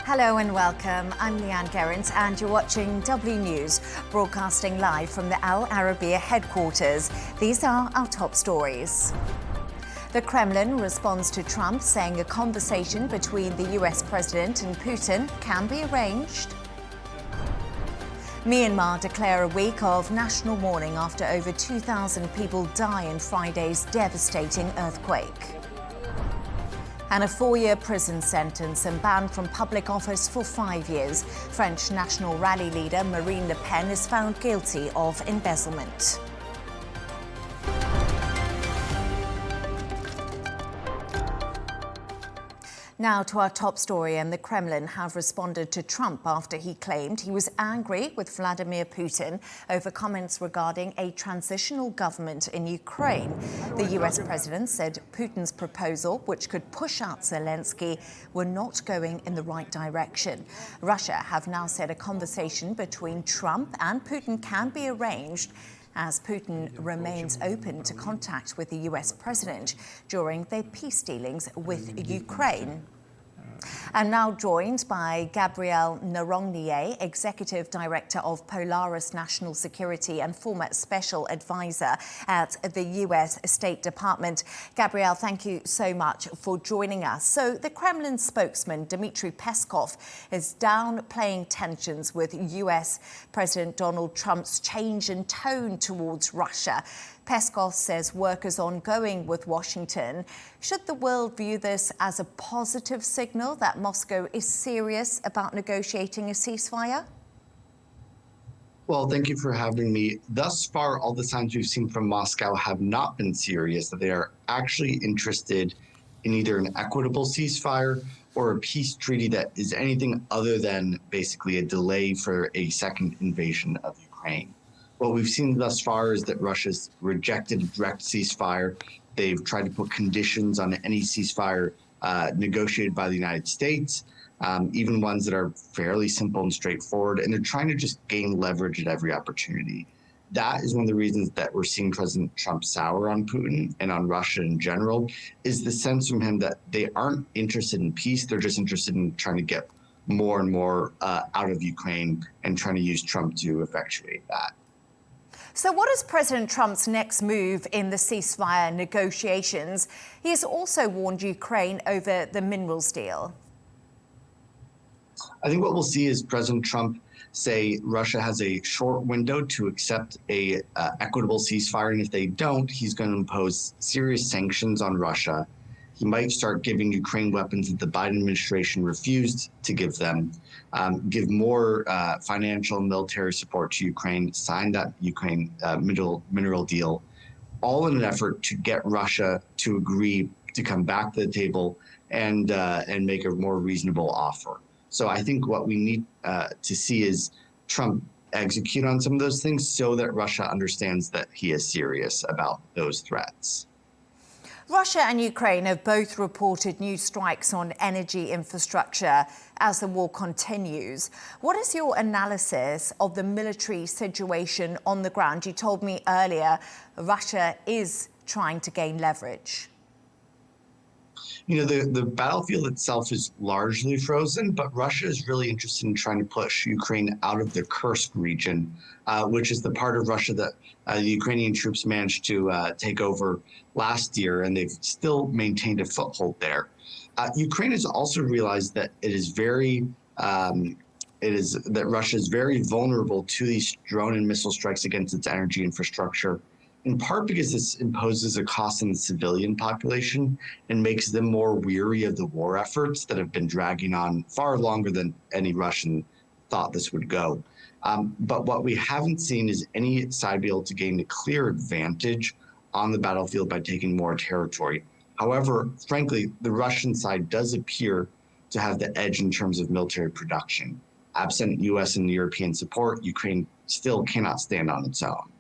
Hello and welcome. I'm Leigh Ann Gerrans and you're watching W News, broadcasting live from the Al Arabiya headquarters. These are our top stories. The Kremlin responds to Trump saying a conversation between the US President and Putin can be arranged. Myanmar declare a week of national mourning after over 2,000 people die in Friday's devastating earthquake. And a 4-year prison sentence and ban from public office for 5 years. French National Rally leader Marine Le Pen is found guilty of embezzlement. Now to our top story, and the Kremlin have responded to Trump after he claimed he was angry with Vladimir Putin over comments regarding a transitional government in Ukraine. The US president said Putin's proposal, which could push out Zelensky, were not going in the right direction. Russia have now said a conversation between Trump and Putin can be arranged, as Putin remains open to contact with the US president during their peace dealings with Ukraine. And now joined by Gabriel Noronha, Executive Director of Polaris National Security and former Special Advisor at the US State Department. Gabriel, thank you so much for joining us. So the Kremlin spokesman, Dmitry Peskov, is downplaying tensions with US President Donald Trump's change in tone towards Russia. Peskov says work is ongoing with Washington. Should the world view this as a positive signal that Moscow is serious about negotiating a ceasefire? Well, thank you for having me. Thus far, all the signs we've seen from Moscow have not been serious, that they are actually interested in either an equitable ceasefire or a peace treaty that is anything other than basically a delay for a second invasion of Ukraine. What we've seen thus far is that Russia's rejected a direct ceasefire. They've tried to put conditions on any ceasefire negotiated by the United States, even ones that are fairly simple and straightforward, and they're trying to just gain leverage at every opportunity. That is one of the reasons that we're seeing President Trump sour on Putin and on Russia in general, is the sense from him that they aren't interested in peace, they're just interested in trying to get more and more out of Ukraine and trying to use Trump to effectuate that. So what is President Trump's next move in the ceasefire negotiations? He has also warned Ukraine over the minerals deal. I think what we'll see is President Trump say Russia has a short window to accept a equitable ceasefire, and if they don't, he's going to impose serious sanctions on Russia. He might start giving Ukraine weapons that the Biden administration refused to give them, give more financial and military support to Ukraine, sign that Ukraine mineral deal, all in an effort to get Russia to agree to come back to the table and make a more reasonable offer. So I think what we need to see is Trump execute on some of those things so that Russia understands that he is serious about those threats. Russia and Ukraine have both reported new strikes on energy infrastructure as the war continues. What is your analysis of the military situation on the ground? You told me earlier Russia is trying to gain leverage. You know, the battlefield itself is largely frozen, but Russia is really interested in trying to push Ukraine out of the Kursk region, which is the part of Russia that the Ukrainian troops managed to take over last year, and they've still maintained a foothold there. Ukraine has also realized that that Russia is very vulnerable to these drone and missile strikes against its energy infrastructure, in part because this imposes a cost on the civilian population and makes them more weary of the war efforts that have been dragging on far longer than any Russian thought this would go. But what we haven't seen is any side be able to gain a clear advantage on the battlefield by taking more territory. However, frankly, the Russian side does appear to have the edge in terms of military production. Absent US and European support, Ukraine still cannot stand on its own.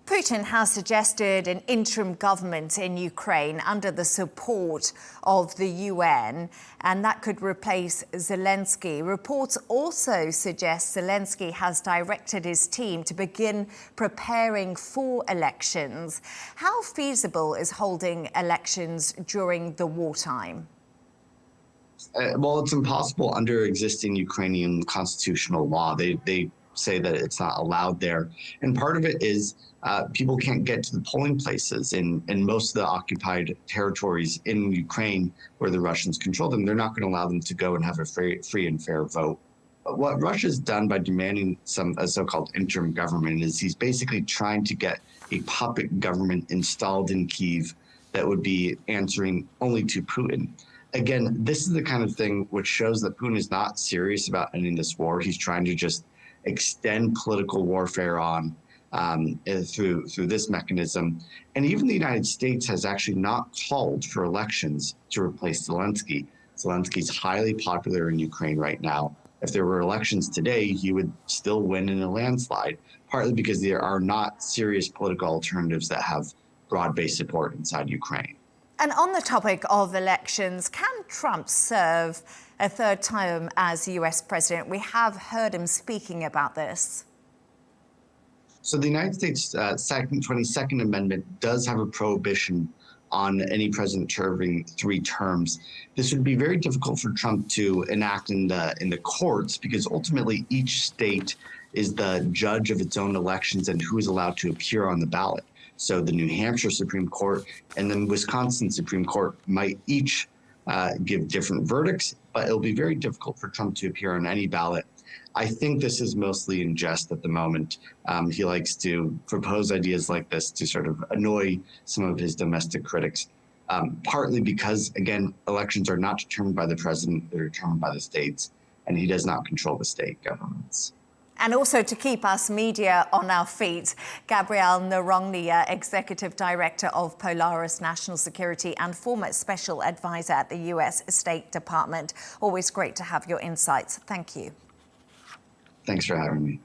Putin has suggested an interim government in Ukraine under the support of the UN, and that could replace Zelensky. Reports also suggest Zelensky has directed his team to begin preparing for elections. How feasible is holding elections during the wartime? Well, it's impossible under existing Ukrainian constitutional law. They say that it's not allowed there. And part of it is people can't get to the polling places in most of the occupied territories in Ukraine where the Russians control them. They're not going to allow them to go and have a free and fair vote. But what Russia's done by demanding a so-called interim government is he's basically trying to get a puppet government installed in Kyiv that would be answering only to Putin. Again, this is the kind of thing which shows that Putin is not serious about ending this war. He's trying to just extend political warfare on through this mechanism. And even the United States has actually not called for elections to replace Zelensky. Zelensky's highly popular in Ukraine right now. If there were elections today, he would still win in a landslide, partly because there are not serious political alternatives that have broad-based support inside Ukraine. And on the topic of elections, can Trump serve a third term as US president? We have heard him speaking about this. So the United States 22nd Amendment does have a prohibition on any president serving 3 terms. This would be very difficult for Trump to enact in the courts because ultimately each state is the judge of its own elections and who is allowed to appear on the ballot. So the New Hampshire Supreme Court and the Wisconsin Supreme Court might each give different verdicts, but it'll be very difficult for Trump to appear on any ballot. I think this is mostly in jest at the moment. He likes to propose ideas like this to sort of annoy some of his domestic critics, partly because, again, elections are not determined by the president, they're determined by the states, and he does not control the state governments. And also to keep us media on our feet, Gabriel Noronha, Executive Director of Polaris National Security and former Special Advisor at the US State Department. Always great to have your insights. Thank you. Thanks for having me.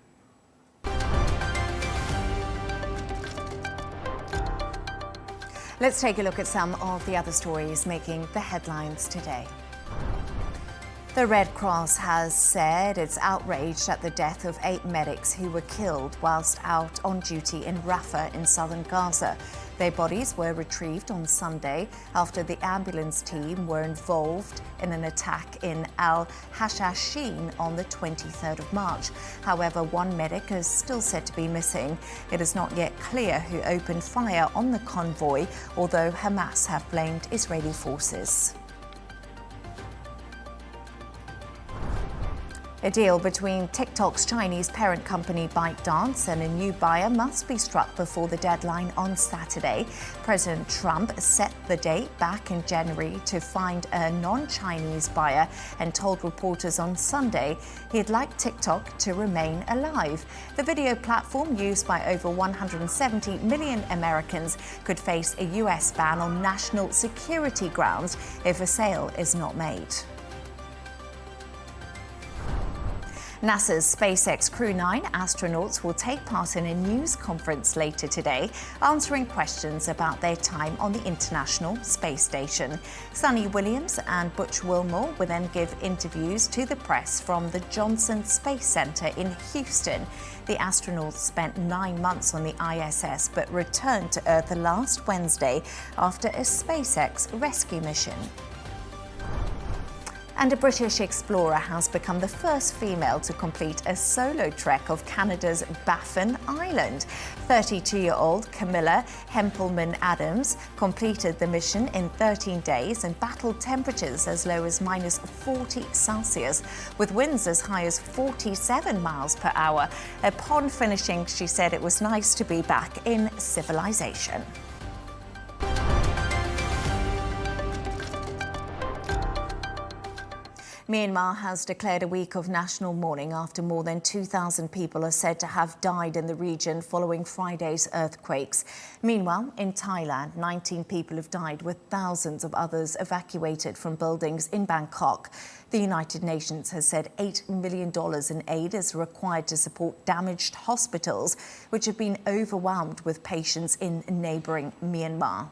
Let's take a look at some of the other stories making the headlines today. The Red Cross has said it's outraged at the death of 8 medics who were killed whilst out on duty in Rafah in southern Gaza. Their bodies were retrieved on Sunday after the ambulance team were involved in an attack in Al-Hashashin on the 23rd of March. However, 1 medic is still said to be missing. It is not yet clear who opened fire on the convoy, although Hamas have blamed Israeli forces. A deal between TikTok's Chinese parent company ByteDance and a new buyer must be struck before the deadline on Saturday. President Trump set the date back in January to find a non-Chinese buyer and told reporters on Sunday he'd like TikTok to remain alive. The video platform used by over 170 million Americans could face a US ban on national security grounds if a sale is not made. NASA's SpaceX Crew 9 astronauts will take part in a news conference later today, answering questions about their time on the International Space Station. Sunny Williams and Butch Wilmore will then give interviews to the press from the Johnson Space Center in Houston. The astronauts spent 9 months on the ISS but returned to Earth last Wednesday after a SpaceX rescue mission. And a British explorer has become the first female to complete a solo trek of Canada's Baffin Island. 32-year-old Camilla Hempelman-Adams completed the mission in 13 days and battled temperatures as low as minus 40 Celsius, with winds as high as 47 miles per hour. Upon finishing, she said it was nice to be back in civilization. Myanmar has declared a week of national mourning after more than 2,000 people are said to have died in the region following Friday's earthquakes. Meanwhile, in Thailand, 19 people have died, with thousands of others evacuated from buildings in Bangkok. The United Nations has said $8 million in aid is required to support damaged hospitals, which have been overwhelmed with patients in neighbouring Myanmar.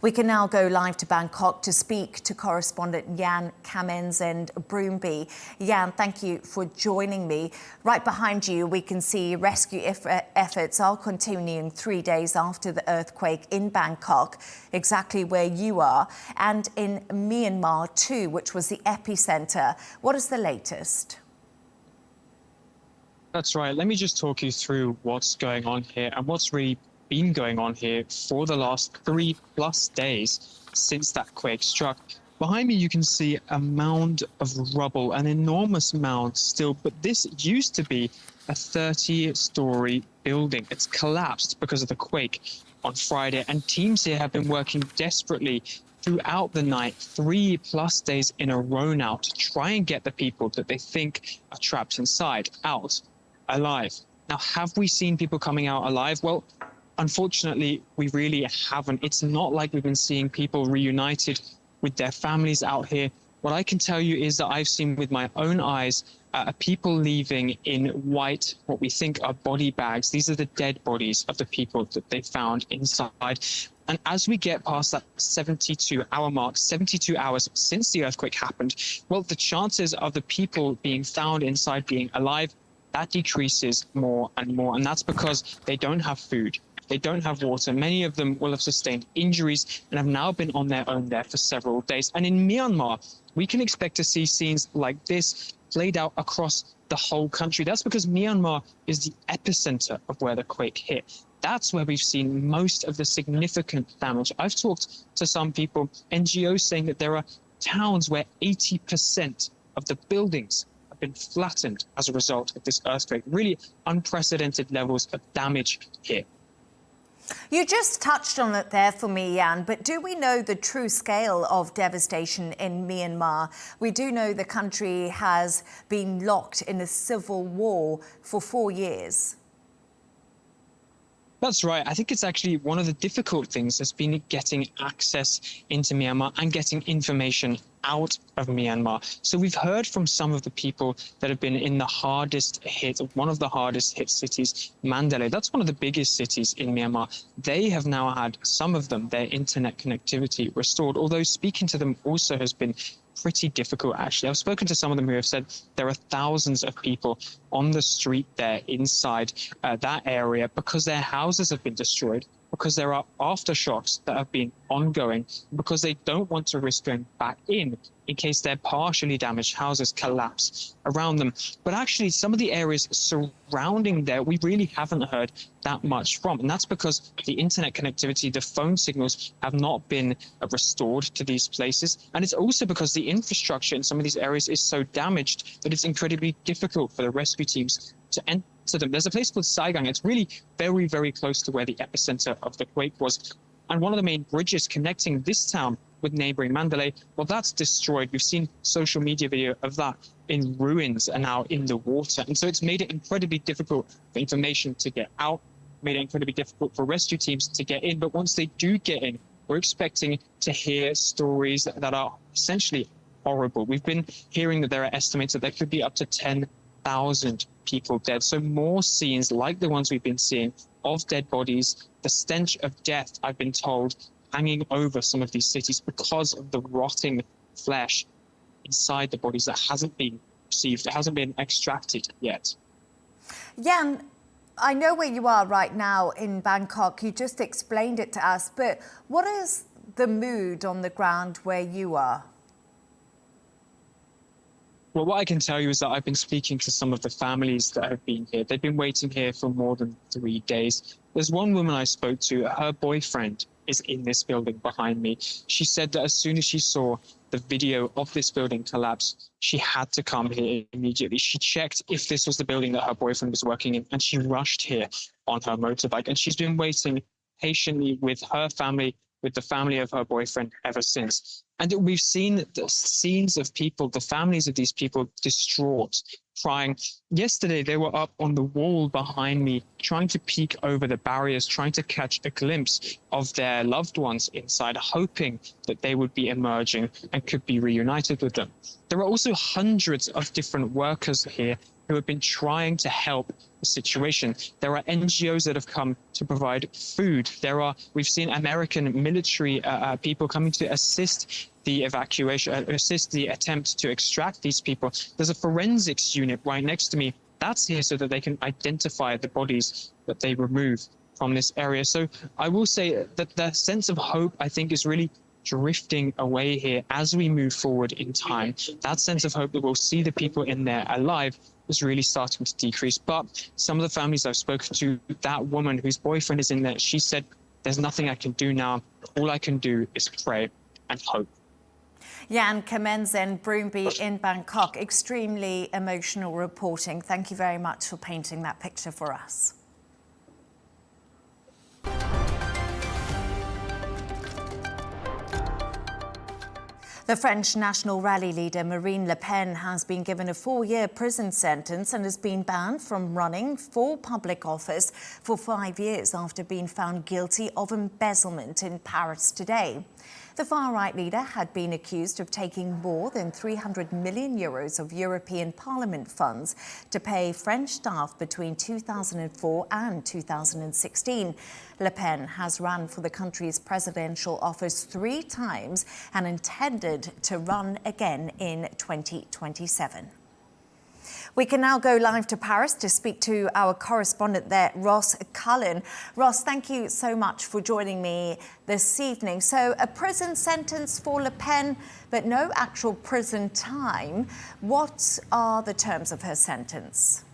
We can now go live to Bangkok to speak to correspondent Camenzind Broomby. Jan, thank you for joining me. Right behind you, we can see rescue efforts are continuing 3 days after the earthquake in Bangkok, exactly where you are, and in Myanmar too, which was the epicenter. What is the latest? That's right. Let me just talk you through what's going on here and what's really been going on here for the last 3+ days since that quake struck. Behind me, you can see a mound of rubble, an enormous mound still, but this used to be a 30-story building. It's collapsed because of the quake on Friday, and teams here have been working desperately throughout the night, 3+ days in a row now, to try and get the people that they think are trapped inside out alive. Now, have we seen people coming out alive? Well, unfortunately, we really haven't. It's not like we've been seeing people reunited with their families out here. What I can tell you is that I've seen with my own eyes people leaving in white, what we think are body bags. These are the dead bodies of the people that they found inside. And as we get past that 72-hour mark, 72 hours since the earthquake happened, well, the chances of the people being found inside being alive, that decreases more and more. And that's because they don't have food. They don't have water. Many of them will have sustained injuries and have now been on their own there for several days. And in Myanmar, we can expect to see scenes like this played out across the whole country. That's because Myanmar is the epicenter of where the quake hit. That's where we've seen most of the significant damage. I've talked to some people, NGOs, saying that there are towns where 80% of the buildings have been flattened as a result of this earthquake. Really unprecedented levels of damage here. You just touched on it there for me, Jan, but do we know the true scale of devastation in Myanmar? We do know the country has been locked in a civil war for 4 years. That's right. I think it's actually one of the difficult things has been getting access into Myanmar and getting information out of Myanmar. So we've heard from some of the people that have been in the hardest hit, one of the hardest hit cities, Mandalay. That's one of the biggest cities in Myanmar. They have now had, some of them, their internet connectivity restored, although speaking to them also has been pretty difficult, actually. I've spoken to some of them who have said there are thousands of people on the street there inside that area because their houses have been destroyed, because there are aftershocks that have been ongoing, because they don't want to risk going back in case their partially damaged houses collapse around them. But actually, some of the areas surrounding there, we really haven't heard that much from. And that's because the internet connectivity, the phone signals have not been restored to these places. And it's also because the infrastructure in some of these areas is so damaged that it's incredibly difficult for the rescue teams to enter them. There's a place called Saigang. It's really very, very close to where the epicenter of the quake was. And one of the main bridges connecting this town with neighboring Mandalay, well, that's destroyed. We've seen social media video of that in ruins and now in the water. And so it's made it incredibly difficult for information to get out, made it incredibly difficult for rescue teams to get in. But once they do get in, we're expecting to hear stories that are essentially horrible. We've been hearing that there are estimates that there could be up to 10,000 people dead. So more scenes like the ones we've been seeing of dead bodies, the stench of death, I've been told, hanging over some of these cities because of the rotting flesh inside the bodies that hasn't been received, it hasn't been extracted yet. Jan, I know where you are right now in Bangkok. You just explained it to us, but what is the mood on the ground where you are? Well, what I can tell you is that I've been speaking to some of the families that have been here. They've been waiting here for more than 3 days. There's one woman I spoke to, her boyfriend is in this building behind me. She said that as soon as she saw the video of this building collapse, she had to come here immediately. She checked if this was the building that her boyfriend was working in, and she rushed here on her motorbike. And she's been waiting patiently with her family, with the family of her boyfriend ever since. And we've seen the scenes of people, the families of these people, distraught, crying. Yesterday, they were up on the wall behind me, trying to peek over the barriers, trying to catch a glimpse of their loved ones inside, hoping that they would be emerging and could be reunited with them. There are also hundreds of different workers here who have been trying to help the situation. There are NGOs that have come to provide food. We've seen American military people coming to assist the evacuation, assist the attempt to extract these people. There's a forensics unit right next to me. That's here so that they can identify the bodies that they remove from this area. So I will say that the sense of hope, I think, is really drifting away here as we move forward in time. That sense of hope that we'll see the people in there alive is really starting to decrease. But some of the families I've spoken to, that woman whose boyfriend is in there, she said, there's nothing I can do now. All I can do is pray and hope. Jan Camenzind, Broomby in Bangkok. Extremely emotional reporting. Thank you very much for painting that picture for us. The French National Rally leader Marine Le Pen has been given a 4-year prison sentence and has been banned from running for public office for 5 years after being found guilty of embezzlement in Paris today. The far-right leader had been accused of taking more than 300 million euros of European Parliament funds to pay French staff between 2004 and 2016. Le Pen has run for the country's presidential office 3 times and intended to run again in 2027. We can now go live to Paris to speak to our correspondent there, Ross Cullen. Ross, thank you so much for joining me this evening. So a prison sentence for Le Pen, but no actual prison time. What are the terms of her sentence?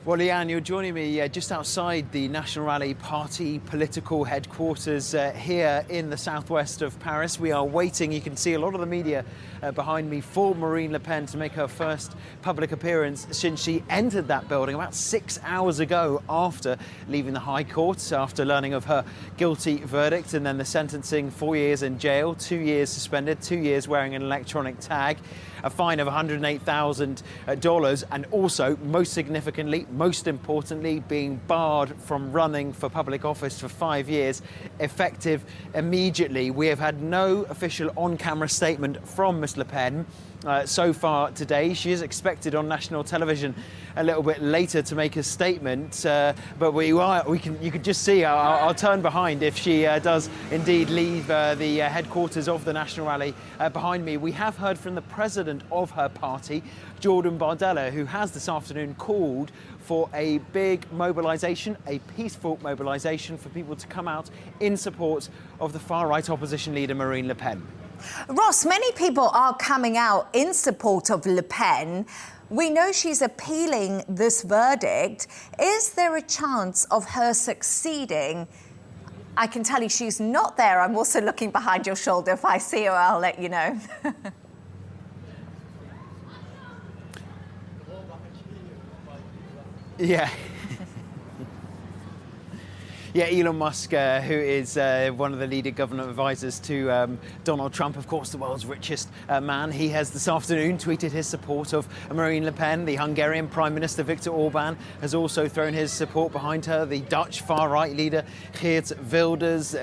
Well, Leigh Ann, you're joining me just outside the National Rally Party political headquarters here in the southwest of Paris. We are waiting, you can see a lot of the media behind me, for Marine Le Pen to make her first public appearance since she entered that building about 6 hours ago after leaving the High Court, after learning of her guilty verdict and then the sentencing, 4 years in jail, 2 years suspended, 2 years wearing an electronic tag, a fine of $108,000, and also, most significantly, most importantly, being barred from running for public office for 5 years, effective immediately. We have had no official on-camera statement from Ms. Le Pen so far today. She is expected on national television a little bit later to make a statement, but you could just see, I'll turn behind if she does indeed leave the headquarters of the National Rally behind me. We have heard from the president of her party, Jordan Bardella, who has this afternoon called for a big mobilisation, a peaceful mobilisation for people to come out in support of the far-right opposition leader Marine Le Pen. Ross, many people are coming out in support of Le Pen. We know she's appealing this verdict. Is there a chance of her succeeding? I can tell you she's not there. I'm also looking behind your shoulder. If I see her, I'll let you know. Yeah. Yeah, Elon Musk, who is one of the leading government advisors to Donald Trump, of course, the world's richest man. He has this afternoon tweeted his support of Marine Le Pen. The Hungarian Prime Minister Viktor Orban has also thrown his support behind her. The Dutch far-right leader Geert Wilders,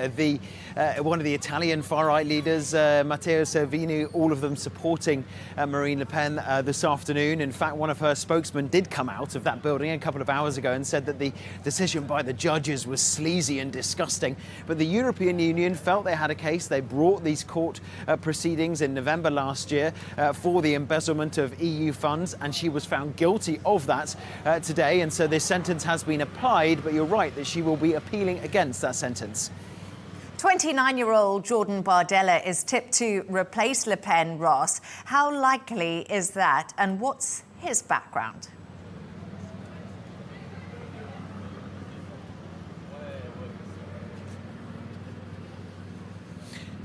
one of the Italian far-right leaders, Matteo Salvini, all of them supporting Marine Le Pen this afternoon. In fact, one of her spokesmen did come out of that building a couple of hours ago and said that the decision by the judges was sleazy and disgusting. But the European Union felt they had a case. They brought these court proceedings in November last year for the embezzlement of EU funds, and she was found guilty of that today. And so this sentence has been applied, but you're right that she will be appealing against that sentence. 29-year-old Jordan Bardella is tipped to replace Le Pen, Ross. How likely is that, and what's his background?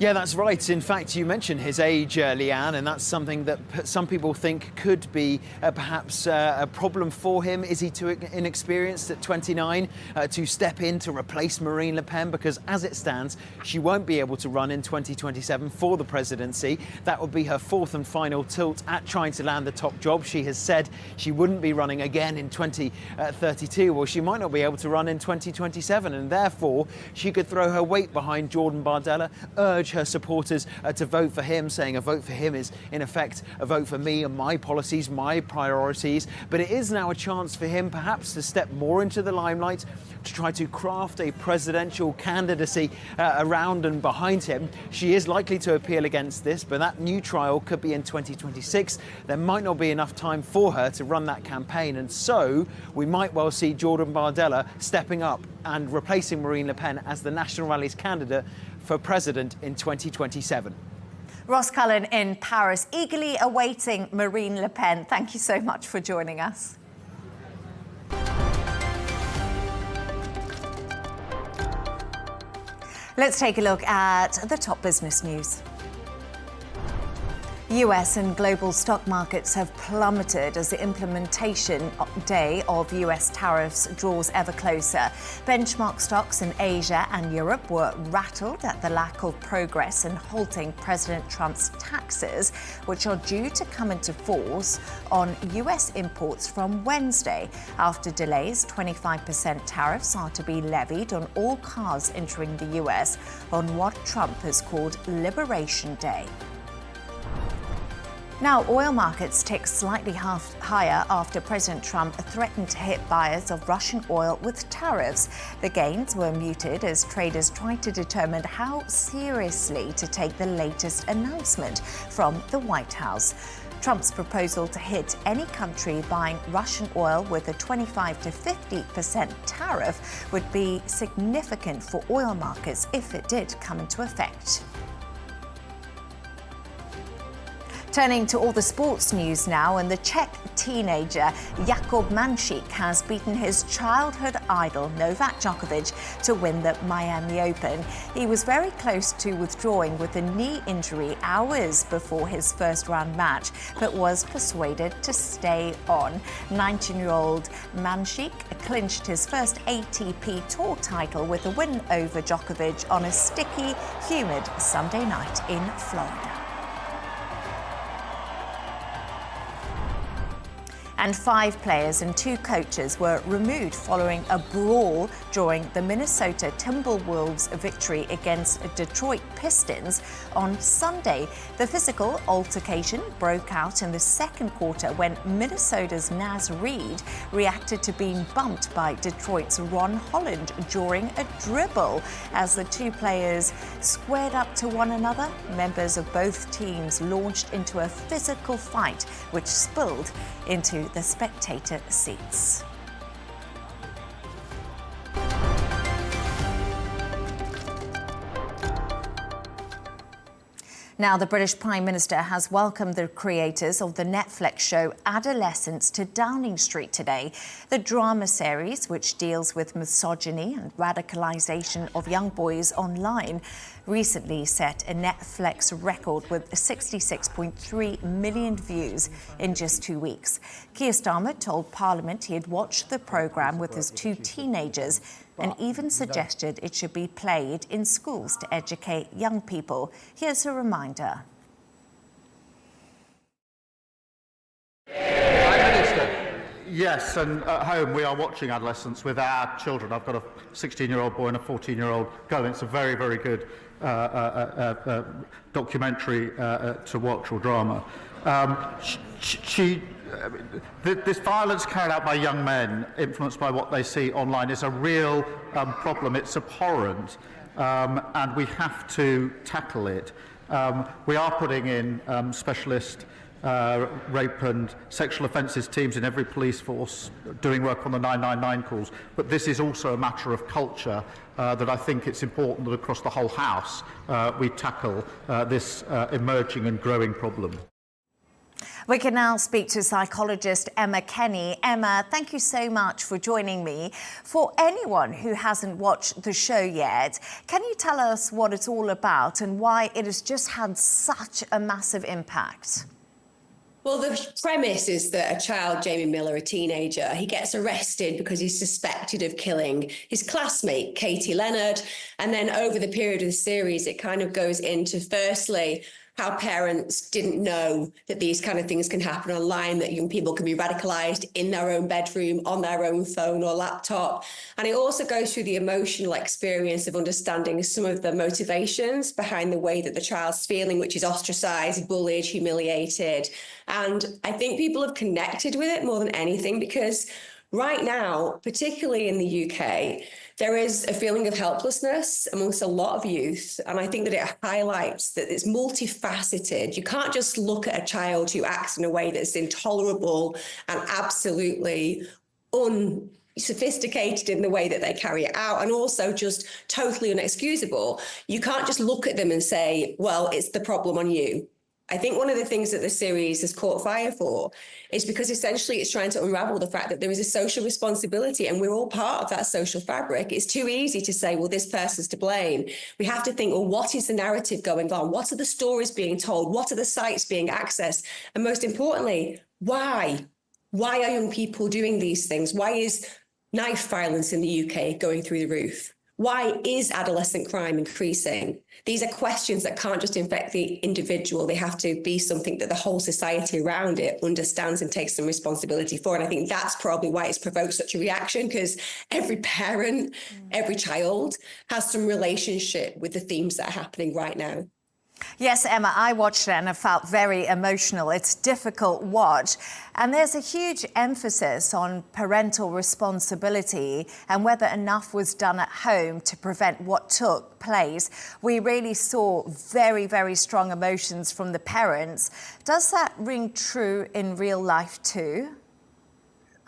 Yeah, that's right. In fact, you mentioned his age, Leigh Ann, and that's something that some people think could be perhaps a problem for him. Is he too inexperienced at 29 to step in to replace Marine Le Pen? Because as it stands, she won't be able to run in 2027 for the presidency. That would be her fourth and final tilt at trying to land the top job. She has said she wouldn't be running again in 2032, or she might not be able to run in 2027, and therefore she could throw her weight behind Jordan Bardella, urge urge her supporters to vote for him, saying a vote for him is, in effect, a vote for me and my policies, my priorities. But it is now a chance for him perhaps to step more into the limelight, to try to craft a presidential candidacy around and behind him. She is likely to appeal against this, but that new trial could be in 2026. There might not be enough time for her to run that campaign, and so we might well see Jordan Bardella stepping up and replacing Marine Le Pen as the National Rally's candidate for president in 2027. Ross Cullen in Paris, eagerly awaiting Marine Le Pen. Thank you so much for joining us. Let's take a look at the top business news. US and global stock markets have plummeted as the implementation day of US tariffs draws ever closer. Benchmark stocks in Asia and Europe were rattled at the lack of progress in halting President Trump's taxes, which are due to come into force on US imports from Wednesday. After delays, 25% tariffs are to be levied on all cars entering the US on what Trump has called Liberation Day. Now, oil markets tick slightly higher after President Trump threatened to hit buyers of Russian oil with tariffs. The gains were muted as traders tried to determine how seriously to take the latest announcement from the White House. Trump's proposal to hit any country buying Russian oil with a 25 to 50% tariff would be significant for oil markets if it did come into effect. Turning to all the sports news now, and the Czech teenager Jakub Mansík has beaten his childhood idol Novak Djokovic to win the Miami Open. He was very close to withdrawing with a knee injury hours before his first round match, but was persuaded to stay on. 19-year-old Mansík clinched his first ATP Tour title with a win over Djokovic on a sticky, humid Sunday night in Florida. And 5 players and 2 coaches were removed following a brawl during the Minnesota Timberwolves' victory against Detroit Pistons on Sunday. The physical altercation broke out in the second quarter when Minnesota's Naz Reid reacted to being bumped by Detroit's Ron Holland during a dribble. As the 2 players squared up to one another, members of both teams launched into a physical fight, which spilled into the spectator seats. Now, the British Prime Minister has welcomed the creators of the Netflix show Adolescence to Downing Street today. The drama series, which deals with misogyny and radicalisation of young boys online, recently set a Netflix record with 66.3 million views in just 2 weeks. Keir Starmer told Parliament he had watched the programme with his 2 teenagers and even suggested it should be played in schools to educate young people. Here's a reminder. Prime Minister. Yes, and at home we are watching Adolescence with our children. I've got a 16-year-old boy and a 14-year-old girl. It's a very, very good documentary to watch, or drama. This violence carried out by young men, influenced by what they see online, is a real problem. It's abhorrent, and we have to tackle it. We are putting in specialist rape and sexual offences teams in every police force, doing work on the 999 calls. But this is also a matter of culture that I think it's important that across the whole House we tackle this emerging and growing problem. We can now speak to psychologist Emma Kenny. Emma, thank you so much for joining me. For anyone who hasn't watched the show yet, can you tell us what it's all about and why it has just had such a massive impact? Well, the premise is that a child, Jamie Miller, a teenager, he gets arrested because he's suspected of killing his classmate, Katie Leonard. And then over the period of the series, it kind of goes into, firstly, how parents didn't know that these kind of things can happen online, that young people can be radicalized in their own bedroom, on their own phone or laptop. And it also goes through the emotional experience of understanding some of the motivations behind the way that the child's feeling, which is ostracized, bullied, humiliated. And I think people have connected with it more than anything, because right now, particularly in the UK, there is a feeling of helplessness amongst a lot of youth. And I think that it highlights that it's multifaceted. You can't just look at a child who acts in a way that's intolerable and absolutely unsophisticated in the way that they carry it out, and also just totally unexcusable. You can't just look at them and say, well, it's the problem on you. I think one of the things that the series has caught fire for is because essentially it's trying to unravel the fact that there is a social responsibility and we're all part of that social fabric. It's too easy to say, well, this person's to blame. We have to think, well, what is the narrative going on? What are the stories being told? What are the sites being accessed? And most importantly, why? Why are young people doing these things? Why is knife violence in the UK going through the roof? Why is adolescent crime increasing? These are questions that can't just affect the individual. They have to be something that the whole society around it understands and takes some responsibility for. And I think that's probably why it's provoked such a reaction, because every parent, every child has some relationship with the themes that are happening right now. Yes, Emma, I watched it and I felt very emotional. It's a difficult watch. And there's a huge emphasis on parental responsibility and whether enough was done at home to prevent what took place. We really saw very, very strong emotions from the parents. Does that ring true in real life too?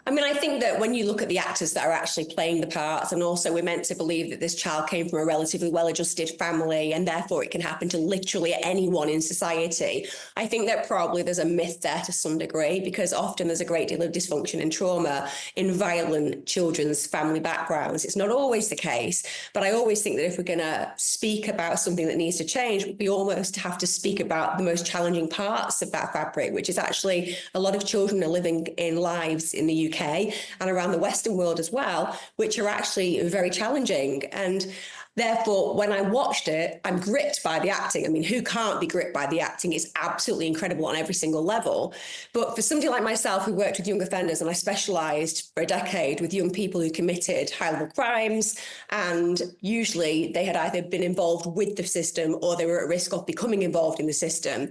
I mean, I think that when you look at the actors that are actually playing the parts, and also we're meant to believe that this child came from a relatively well-adjusted family and therefore it can happen to literally anyone in society, I think that probably there's a myth there to some degree, because often there's a great deal of dysfunction and trauma in violent children's family backgrounds. It's not always the case, but I always think that if we're going to speak about something that needs to change, we almost have to speak about the most challenging parts of that fabric, which is actually a lot of children are living in lives in the UK and around the Western world as well, which are actually very challenging. And therefore, when I watched it, I'm gripped by the acting. I mean, who can't be gripped by the acting? It's absolutely incredible on every single level. But for somebody like myself who worked with young offenders, and I specialised for a decade with young people who committed high-level crimes, and usually they had either been involved with the system or they were at risk of becoming involved in the system,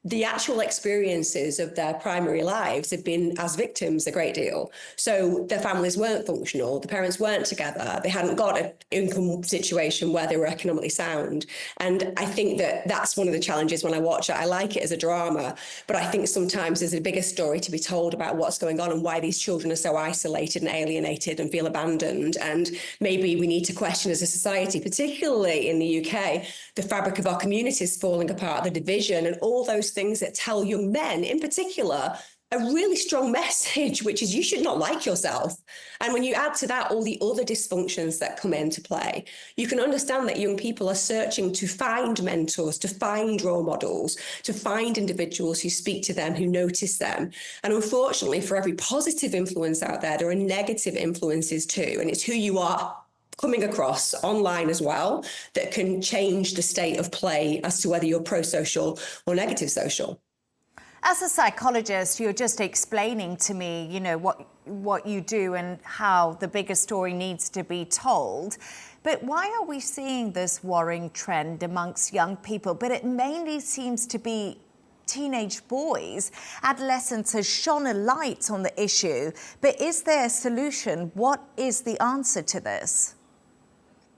the actual experiences of their primary lives have been as victims a great deal. So their families weren't functional, the parents weren't together, they hadn't got an income situation where they were economically sound. And I think that that's one of the challenges when I watch it. I like it as a drama, but I think sometimes there's a bigger story to be told about what's going on and why these children are so isolated and alienated and feel abandoned. And maybe we need to question as a society, particularly in the UK, the fabric of our communities falling apart, the division and all those things that tell young men in particular a really strong message, which is you should not like yourself. And when you add to that all the other dysfunctions that come into play, you can understand that young people are searching to find mentors, to find role models, to find individuals who speak to them, who notice them. And unfortunately, for every positive influence out there, there are negative influences too. And it's who you are coming across online as well that can change the state of play as to whether you're pro-social or negative social. As a psychologist, you're just explaining to me, you know, what you do and how the bigger story needs to be told. But why are we seeing this worrying trend amongst young people? But it mainly seems to be teenage boys. Adolescence has shone a light on the issue. But is there a solution? What is the answer to this?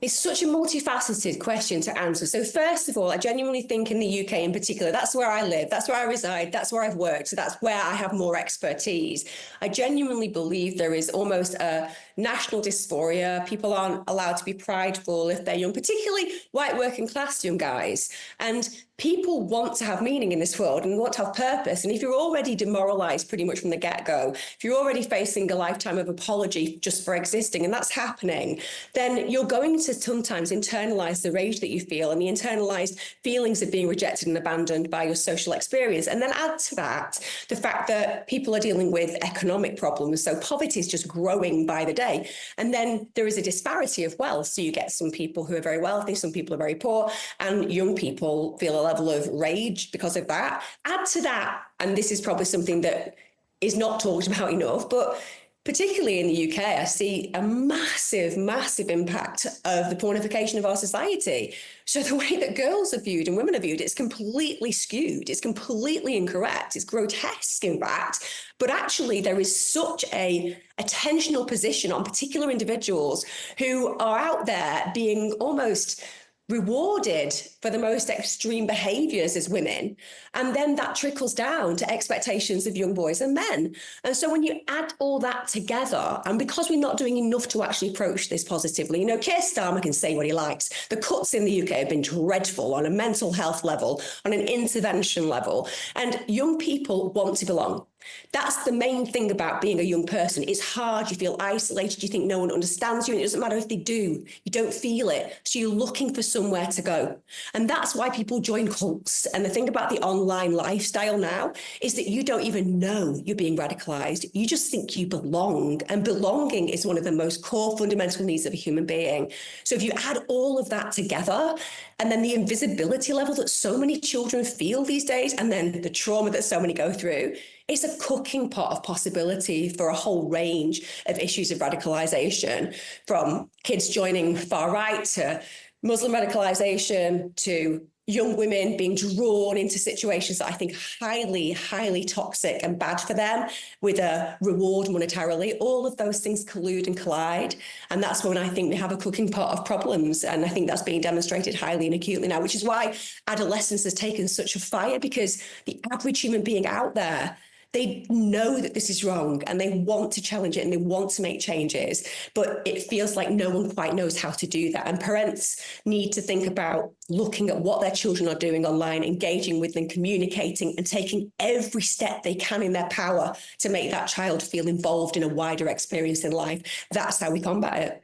It's such a multifaceted question to answer. So first of all, I genuinely think in the UK in particular, that's where I live, that's where I reside, that's where I've worked, so that's where I have more expertise. I genuinely believe there is almost a national dysphoria. People aren't allowed to be prideful if they're young, particularly white working class young guys. And people want to have meaning in this world and want to have purpose. And if you're already demoralized pretty much from the get-go, if you're already facing a lifetime of apology just for existing, and that's happening, then you're going to sometimes internalize the rage that you feel and the internalized feelings of being rejected and abandoned by your social experience. And then add to that the fact that people are dealing with economic problems. So poverty is just growing by the day. day. And then there is a disparity of wealth. So you get some people who are very wealthy, some people are very poor, and young people feel a level of rage because of that. Add to that, and this is probably something that is not talked about enough, but particularly in the UK, I see a massive, massive impact of the pornification of our society. So the way that girls are viewed and women are viewed, it's completely skewed. It's completely incorrect. It's grotesque, in fact. But actually, there is such a attentional position on particular individuals who are out there being almost rewarded for the most extreme behaviors as women. And then that trickles down to expectations of young boys and men. And so when you add all that together, and because we're not doing enough to actually approach this positively, you know, Keir Starmer can say what he likes. The cuts in the UK have been dreadful on a mental health level, on an intervention level, and young people want to belong. That's the main thing about being a young person. It's hard. You feel isolated. You think no one understands you. And it doesn't matter if they do. You don't feel it. So you're looking for somewhere to go. And that's why people join cults. And the thing about the online lifestyle now is that you don't even know you're being radicalized. You just think you belong. And belonging is one of the most core fundamental needs of a human being. So if you add all of that together, and then the invisibility level that so many children feel these days, and then the trauma that so many go through, it's a cooking pot of possibility for a whole range of issues of radicalization, from kids joining far right to Muslim radicalization to young women being drawn into situations that I think highly, highly toxic and bad for them with a reward monetarily. All of those things collude and collide. And that's when I think we have a cooking pot of problems. And I think that's being demonstrated highly and acutely now, which is why Adolescence has taken such a fire, because the average human being out there, they know that this is wrong and they want to challenge it and they want to make changes, but it feels like no one quite knows how to do that. And parents need to think about looking at what their children are doing online, engaging with them, communicating, and taking every step they can in their power to make that child feel involved in a wider experience in life. That's how we combat it.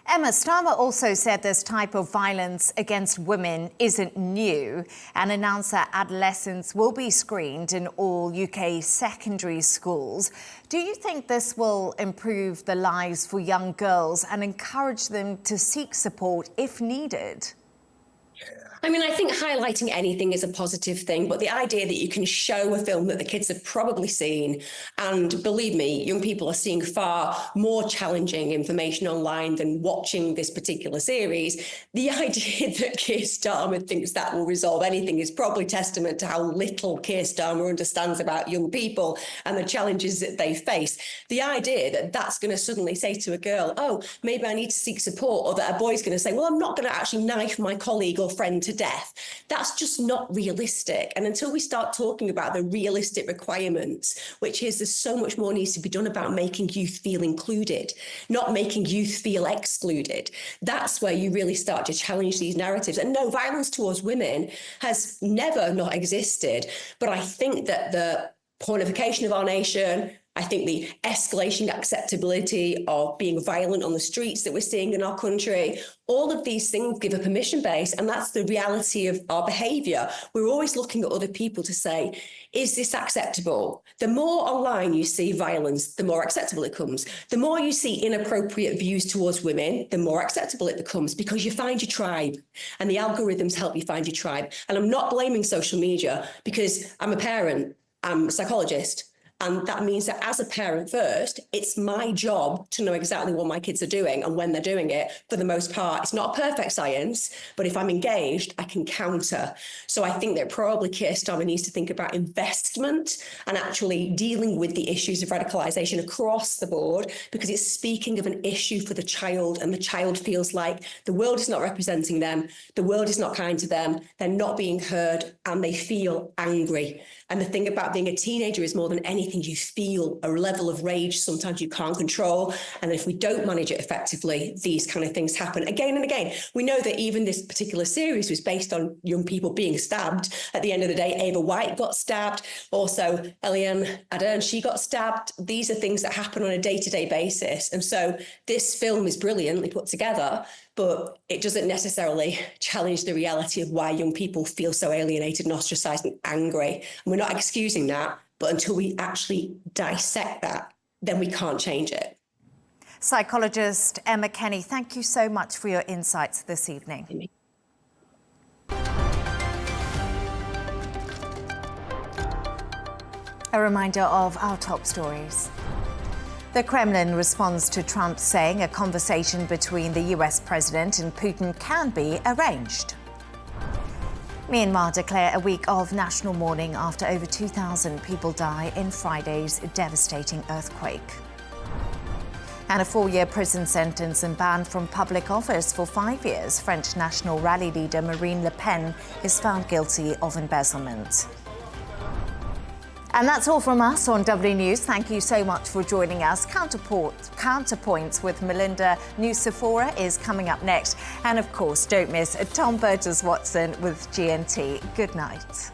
Emma, Starmer also said this type of violence against women isn't new and announced that Adolescence will be screened in all UK secondary schools. Do you think this will improve the lives for young girls and encourage them to seek support if needed? I mean, I think highlighting anything is a positive thing, but the idea that you can show a film that the kids have probably seen, and believe me, young people are seeing far more challenging information online than watching this particular series. The idea that Keir Starmer thinks that will resolve anything is probably testament to how little Keir Starmer understands about young people and the challenges that they face. The idea that that's going to suddenly say to a girl, oh, maybe I need to seek support, or that a boy's going to say, well, I'm not going to actually knife my colleague or friend to death. That's just not realistic. And until we start talking about the realistic requirements, which is there's so much more needs to be done about making youth feel included, not making youth feel excluded, that's where you really start to challenge these narratives. And no, violence towards women has never not existed. But I think that the pornification of our nation, I think the escalation acceptability of being violent on the streets that we're seeing in our country, all of these things give a permission base, and that's the reality of our behaviour. We're always looking at other people to say, is this acceptable? The more online you see violence, the more acceptable it comes. The more you see inappropriate views towards women, the more acceptable it becomes, because you find your tribe and the algorithms help you find your tribe. And I'm not blaming social media, because I'm a parent, I'm a psychologist. And that means that as a parent first, it's my job to know exactly what my kids are doing and when they're doing it. For the most part, it's not a perfect science, but if I'm engaged, I can counter. So I think that probably Keir Starmer needs to think about investment and actually dealing with the issues of radicalisation across the board, because it's speaking of an issue for the child, and the child feels like the world is not representing them, the world is not kind to them, they're not being heard, and they feel angry. And the thing about being a teenager is more than anything, you feel a level of rage sometimes you can't control. And if we don't manage it effectively, these kind of things happen again and again. We know that even this particular series was based on young people being stabbed. At the end of the day, Ava White got stabbed. Also, Leigh Ann Gerrans, she got stabbed. These are things that happen on a day-to-day basis. And so this film is brilliantly put together, but it doesn't necessarily challenge the reality of why young people feel so alienated and ostracized and angry. And we're not excusing that, but until we actually dissect that, then we can't change it. Psychologist Emma Kenny, thank you so much for your insights this evening. A reminder of our top stories. The Kremlin responds to Trump saying a conversation between the US president and Putin can be arranged. Myanmar declare a week of national mourning after over 2,000 people die in Friday's devastating earthquake. And a 4-year prison sentence and ban from public office for 5 years. French National Rally leader Marine Le Pen is found guilty of embezzlement. And that's all from us on W News. Thank you so much for joining us. Counterpoints with Melinda Nusafora is coming up next. And of course, don't miss Tom Burgess-Watson with GNT. Good night.